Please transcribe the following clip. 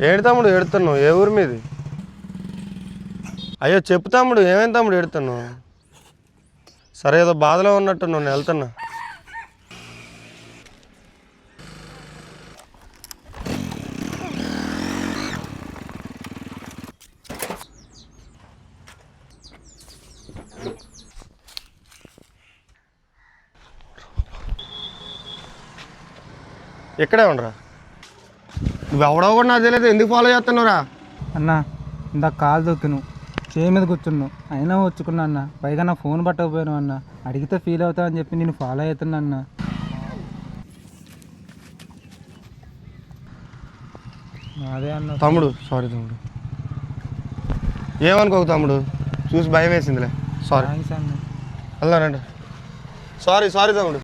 ఏడు తమ్ముడు ఏడుతున్నావు? ఏ ఊరు మీది? అయ్యో చెప్పు తమ్ముడు, ఏమైంది తమ్ముడు ఏడుతున్నావు? సరే ఏదో బాధలో ఉన్నట్టున్నావు, నేను వెళ్తున్నా. ఇక్కడే ఉండరా? నువ్వు ఎవడో కూడా నాకు తెలియదు, ఎందుకు ఫాలో చేస్తున్నావురా? అన్న ఇందాక కాలు దొక్కిను, చేయి మీద కూర్చున్నావు, అయినా వచ్చుకున్నా అన్న. పైగా నా ఫోన్ పట్టకపోయాను అన్న. అడిగితే ఫీల్ అవుతా అని చెప్పి నేను ఫాలో అవుతున్నా అన్న. అదే అన్న. తమ్ముడు సారీ తమ్ముడు, ఏమనుకోకు తమ్ముడు, చూసి భయం వేసిందిలే. సారీ థ్యాంక్స్ అన్న. వెళ్దానండి. సారీ తమ్ముడు.